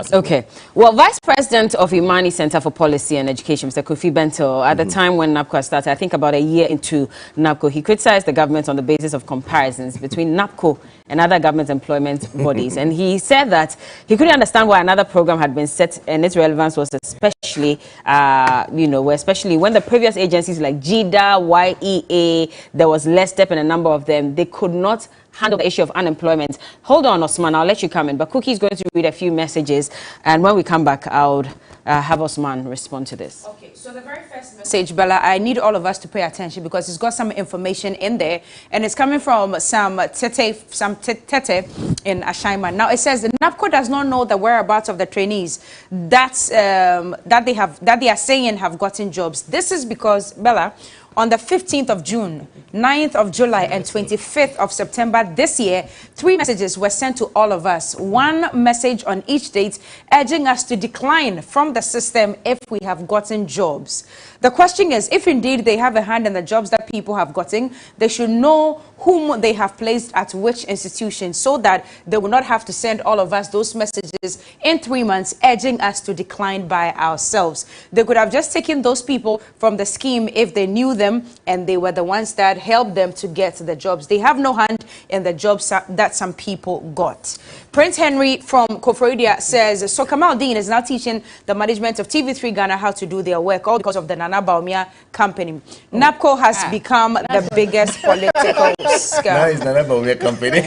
Well, Vice President of Imani Center for Policy and Education, Mr. Kofi Bento, at the time when NABCO started, I think about a year into NABCO, he criticized the government on the basis of comparisons between NABCO and other government employment bodies. And he said that he couldn't understand why another program had been set and its relevance was especially, especially when the previous agencies like GIDA, YEA, there was less step in a number of them. They could not handle the issue of unemployment. Hold on, Osman, I'll let you come in. But Cookie is going to read a few messages. And when we come back, I would have Osman respond to this. Okay, so the very first message, Bella, I need all of us to pay attention because it's got some information in there. And it's coming from some tete in Ashaima. Now, it says the NABCO does not know the whereabouts of the trainees that they are saying have gotten jobs. This is because, Bella, on the 15th of June, 9th of July, and 25th of September this year, 3 messages were sent to all of us. 1 message on each date urging us to decline from the system if we have gotten jobs. The question is, if indeed they have a hand in the jobs that people have gotten, they should know whom they have placed at which institution so that they will not have to send all of us those messages in 3 months urging us to decline by ourselves. They could have just taken those people from the scheme if they knew them and they were the ones that helped them to get the jobs. They have no hand in the jobs that some people got. Prince Henry from Koforidia says, so Kamal Dean is now teaching the management of TV3 Ghana how to do their work, all because of the Nana Baumia company. NABCO has become the biggest political scam. Now it's Nana Baumia company.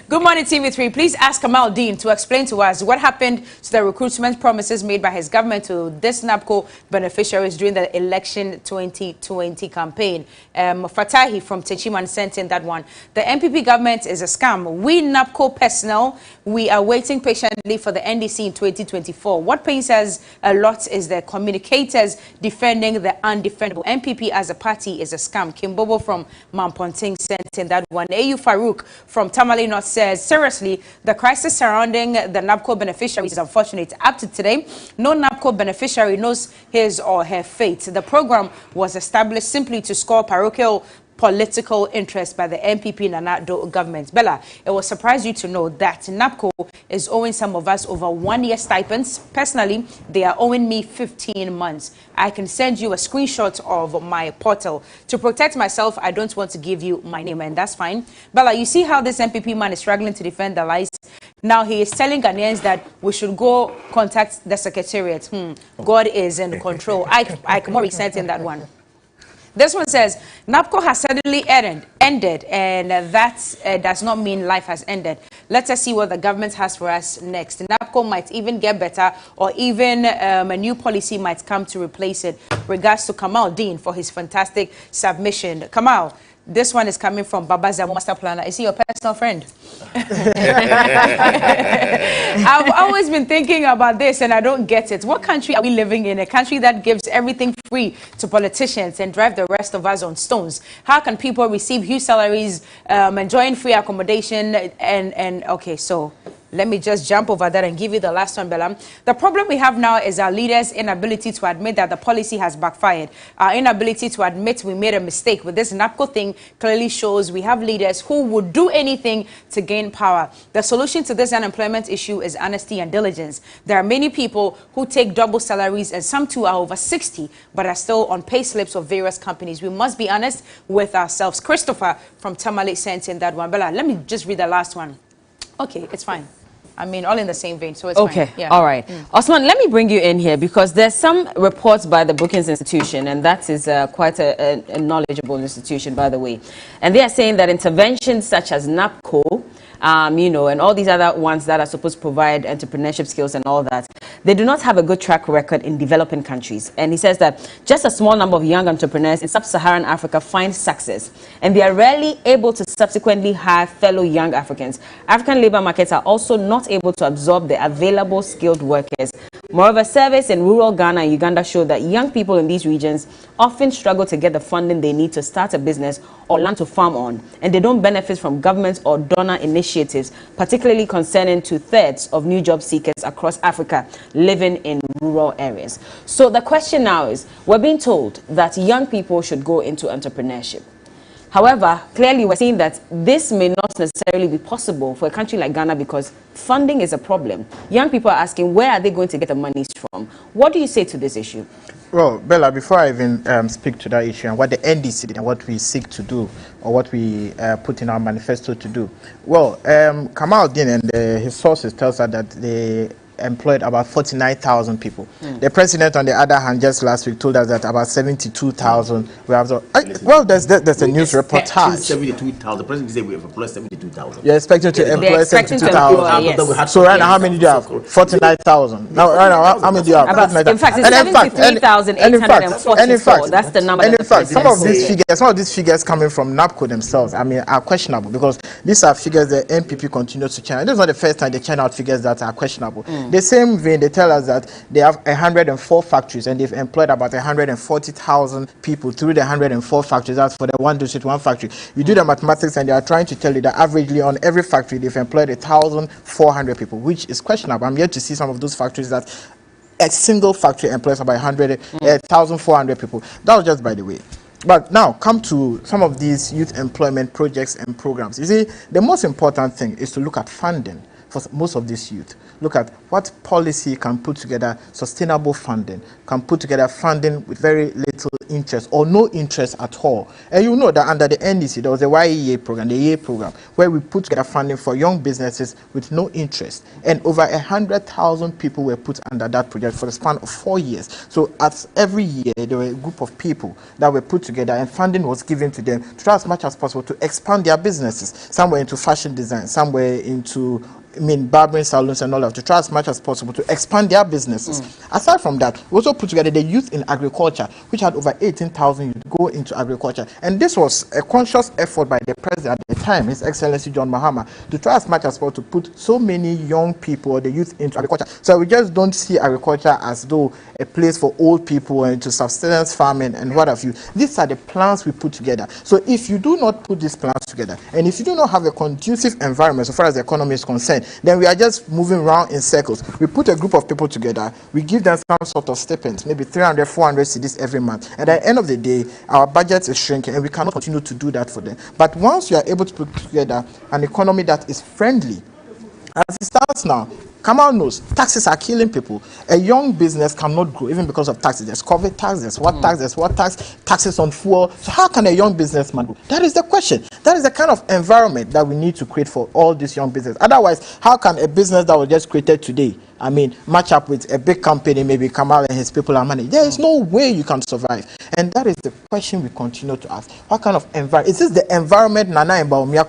Good morning, TV3. Please ask Kamal Dean to explain to us what happened to the recruitment promises made by his government to this NABCO beneficiaries during the election 2020 campaign. Fatahi from Techiman sent in that one. The MPP government is a scam. We NABCO personnel, we are waiting patiently for the NDC in 2024. What pains us a lot is the communicators defending the undefendable. MPP as a party is a scam. Kimbobo from Mamponting sent in that one. AU Farouk from Tamale North says, seriously, the crisis surrounding the NABCO beneficiaries is unfortunate. Up to today, no NABCO beneficiary knows his or her fate. The program was established simply to score parochial political interest by the MPP Nana government. Bella, it will surprise you to know that NABCO is owing some of us over 1 year stipends. Personally, they are owing me 15 months. I can send you a screenshot of my portal. To protect myself, I don't want to give you my name, and that's fine. Bella, you see how this MPP man is struggling to defend the lies? Now he is telling Ghanaians that we should go contact the secretariat. God is in control. I can more resent in that one. This one says, NABCO has suddenly ended, and that does not mean life has ended. Let us see what the government has for us next. NABCO might even get better, or even a new policy might come to replace it. Regards to Kamal Dean for his fantastic submission. Kamal, This one is coming from Babaza Master Planner. Is he your personal friend? I've always been thinking about this and I don't get it. What country are we living in? A country that gives everything free to politicians and drive the rest of us on stones. How can people receive huge salaries, enjoying free accommodation and okay, so let me just jump over that and give you the last one, Bella. The problem we have now is our leaders' inability to admit that the policy has backfired. Our inability to admit we made a mistake with this NABCO thing clearly shows we have leaders who would do anything to gain power. The solution to this unemployment issue is honesty and diligence. There are many people who take double salaries and some too are over 60 but are still on pay slips of various companies. We must be honest with ourselves. Christopher from Tamale sent in that one. Bella, let me just read the last one. Okay, it's fine. I mean, all in the same vein, so it's okay. Fine. Yeah. All right. Osman, let me bring you in here because there's some reports by the Brookings Institution, and that is quite a knowledgeable institution, by the way. And they are saying that interventions such as NABCO, you know, and all these other ones that are supposed to provide entrepreneurship skills and all that, they do not have a good track record in developing countries. And he says that just a small number of young entrepreneurs in sub-Saharan Africa find success, and they are rarely able to subsequently hire fellow young Africans. African labor markets are also not able to absorb the available skilled workers. Moreover, surveys in rural Ghana and Uganda show that young people in these regions often struggle to get the funding they need to start a business or land to farm on, and they don't benefit from government or donor initiatives, particularly concerning 2/3 of new job seekers across Africa living in rural areas. So the question now is, we're being told that young people should go into entrepreneurship. However, clearly we're seeing that this may not necessarily be possible for a country like Ghana because funding is a problem. Young people are asking, where are they going to get the monies from? What do you say to this issue? Well, Bella, before I even speak to that issue and what the NDC did and what we seek to do or what we put in our manifesto to do, well, Kamal Din and his sources tells us that they employed about 49,000 people. The president, on the other hand, just last week told us that about 72,000 we have. Well, there's a news reportage. 72,000. The president said we have employed 72,000. You're expecting to employ 72,000. Yes. So right now, how many do you have? 49,000. Now, right now, how many do you have? In fact, it's 73,844. That's the number. And in fact, some of these figures coming from NABCO themselves, I mean, are questionable because these are figures the NPP continues to churn. And this is not the first time they churn out figures that are questionable. The same vein, they tell us that they have 104 factories and they've employed about 140,000 people through the 104 factories. That's for the one district, one factory. You do the mathematics and they are trying to tell you that averagely on every factory they've employed 1,400 people, which is questionable. I'm yet to see some of those factories that a single factory employs about 1,400 people. That was just by the way. But now come to some of these youth employment projects and programs. You see, the most important thing is to look at funding for most of this youth. Look at what policy can put together sustainable funding, can put together funding with very little interest or no interest at all. And you know that under the NDC, there was a YEA program, the YEA program, where we put together funding for young businesses with no interest. And over 100,000 people were put under that project for the span of 4 years. So at every year, there were a group of people that were put together and funding was given to them to try as much as possible to expand their businesses. Some were into fashion design, some were into barbering salons and all that, to try as much as possible to expand their businesses. Aside from that, we also put together the youth in agriculture, which had over 18,000 youth go into agriculture. And this was a conscious effort by the president at the time, His Excellency John Mahama, to try as much as possible to put so many young people, the youth, into agriculture. So we just don't see agriculture as though a place for old people and to subsistence farming and what have you. These are the plans we put together. So if you do not put these plans together, and if you do not have a conducive environment so far as the economy is concerned, then we are just moving around in circles. We put a group of people together, we give them some sort of stipend, maybe 300, 400 cedis every month. And at the end of the day, our budget is shrinking and we cannot continue to do that for them. But once you are able to put together an economy that is friendly, as it starts now, Kamal knows taxes are killing people. A young business cannot grow even because of taxes. There's COVID tax, there's what tax, taxes on fuel. So how can a young businessman grow? That is the question. That is the kind of environment that we need to create for all these young businesses. Otherwise, how can a business that was just created today, match up with a big company, maybe Kamal and his people are managed? There is no way you can survive. And that is the question we continue to ask. What kind of environment? Is this the environment Nana and Baumia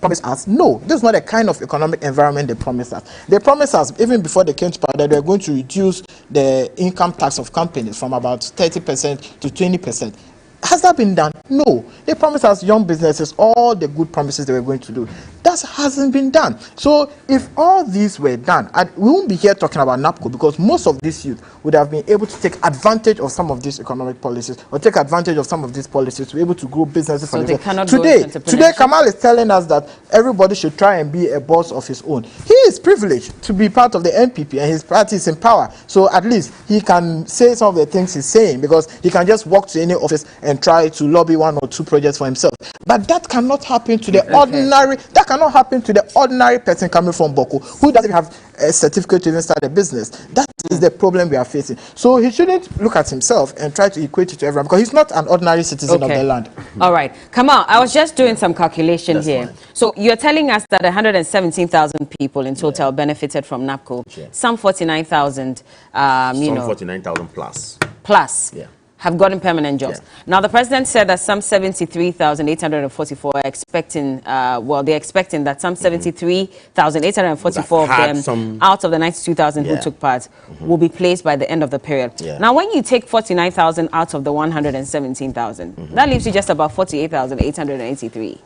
promised us? No, this is not the kind of economic environment they promised us. They promised us, even before they came to power, that they were going to reduce the income tax of companies from about 30% to 20%. Has that been done? No. They promised us young businesses all the good promises they were going to do. That hasn't been done. So if all these were done, we won't be here talking about NABCO, because most of these youth would have been able to take advantage of some of these economic policies, or take advantage of some of these policies to be able to grow businesses. So they cannot Today, Kamal is telling us that everybody should try and be a boss of his own. He is privileged to be part of the NPP, and his party is in power. So at least he can say some of the things he's saying, because he can just walk to any office and try to lobby 1 or 2 projects for himself. But that cannot happen to the ordinary. That cannot happen to the ordinary person coming from Boko, who doesn't have a certificate to even start a business. That is the problem we are facing. So he shouldn't look at himself and try to equate it to everyone, because he's not an ordinary citizen of the land. All right. Come on. I was just doing some calculation here. Fine. So you're telling us that 117,000 people in total benefited from NABCO. Yeah. Some 49,000, some 49,000 plus. Plus. Yeah. Have gotten permanent jobs. Yeah. Now, the president said that some 73,844 are expecting, they're expecting that some 73,844 of them out of the 92,000 who took part will be placed by the end of the period. Yeah. Now, when you take 49,000 out of the 117,000, that leaves you just about 48,883.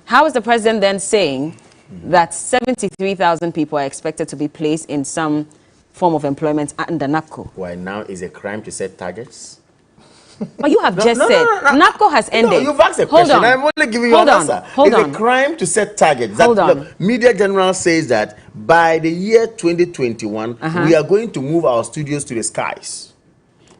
How is the president then saying that 73,000 people are expected to be placed in some form of employment under NABCO? Why now is a crime to set targets? But you have said NABCO has ended. No, you've asked a question. I'm only giving you an answer. It's a crime to set targets. Look, Media General says that by the year 2021, we are going to move our studios to the skies.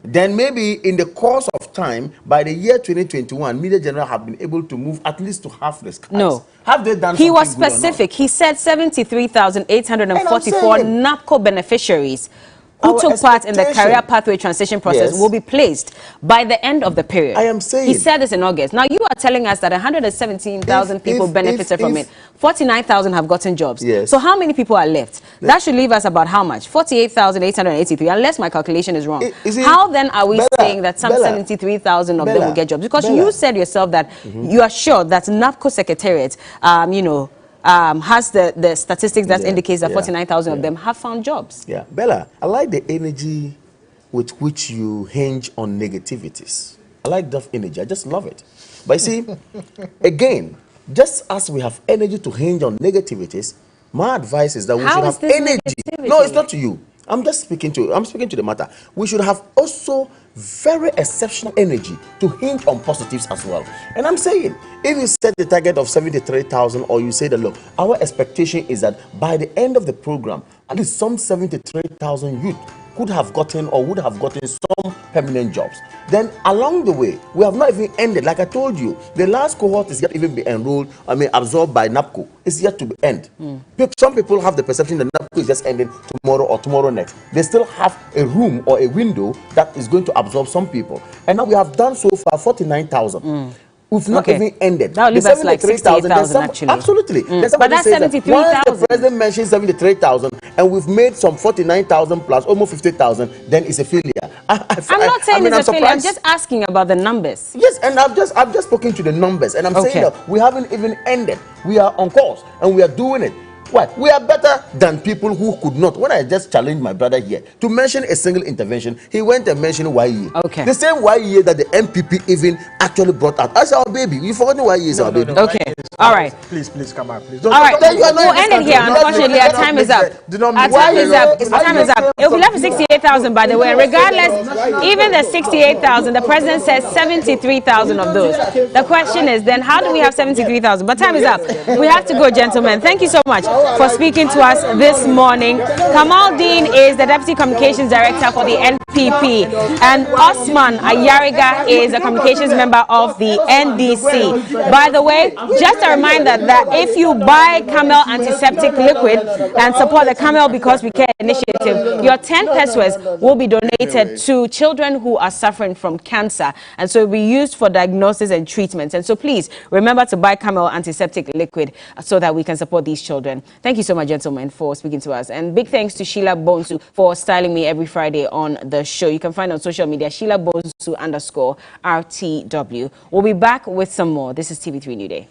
Then maybe in the course of time, by the year 2021, Media General have been able to move at least to half the skies. No. Have they done He was specific. He said 73,844 NABCO beneficiaries who took part in the career pathway transition process will be placed by the end of the period. I am saying. He said this in August. Now, you are telling us that 117,000 people benefited from it. 49,000 have gotten jobs. Yes. So how many people are left? That should leave us about how much? 48,883, unless my calculation is wrong. How then are we saying that some 73,000 of them will get jobs? Because you said yourself that you are sure that NABCO secretariat, has the statistics that indicates that 49,000 of them have found jobs. Yeah, Bella, I like the energy with which you hinge on negativities. I like that energy. I just love it. But you see, again, just as we have energy to hinge on negativities, my advice is that we should have energy. No, it's not to you. I'm speaking to the matter. We should have also very exceptional energy to hinge on positives as well. And I'm saying, if you set the target of 73,000, or you say that, look, our expectation is that by the end of the program, at least some 73,000 youth could have gotten or would have gotten some permanent jobs. Then along the way, we have not even ended. Like I told you, the last cohort is yet to even be enrolled, absorbed by NABCO. It's yet to be end. Some people have the perception that NABCO is just ending tomorrow or tomorrow next. They still have a room or a window that is going to absorb some people. And now we have done so far 49,000. We've not even ended. That will leave us like 68,000 actually. Absolutely. But that's 73,000. Once the president mentions 73,000 and we've made some 49,000 plus almost 50,000, then it's a failure. I'm not saying it's a failure. I'm just asking about the numbers. Yes, and I've just spoken to the numbers, and I'm saying that we haven't even ended. We are on course and we are doing it. Why? We are better than people who could not. When I just challenged my brother here to mention a single intervention, he went and mentioned YE. Okay. The same YE that the MPP even actually brought out. As our baby. You forgotten YE is our baby. Okay. All right. Please come on. Please. All right. We'll end it here. Unfortunately, our time is up. Our time is up. Our time is up. It will be left with 68,000, by the way. Regardless, even the 68,000, the president says 73,000 of those. The question is then, how do we have 73,000? But time is up. We have to go, gentlemen. Thank you so much for speaking to us this morning. Kamal Dean is the Deputy Communications Director for the NPP, and Osman Ayariga is a communications member of the NDC. By the way, just a reminder that if you buy Camel antiseptic liquid and support the Camel Because We Care initiative, your 10 pesos will be donated to children who are suffering from cancer, and so it will be used for diagnosis and treatment. And so please remember to buy Camel antiseptic liquid so that we can support these children. Thank you so much, gentlemen, for speaking to us. And big thanks to Sheila Bonsu for styling me every Friday on the show. You can find on social media, Sheila Bonsu _RTW. We'll be back with some more. This is TV3 New Day.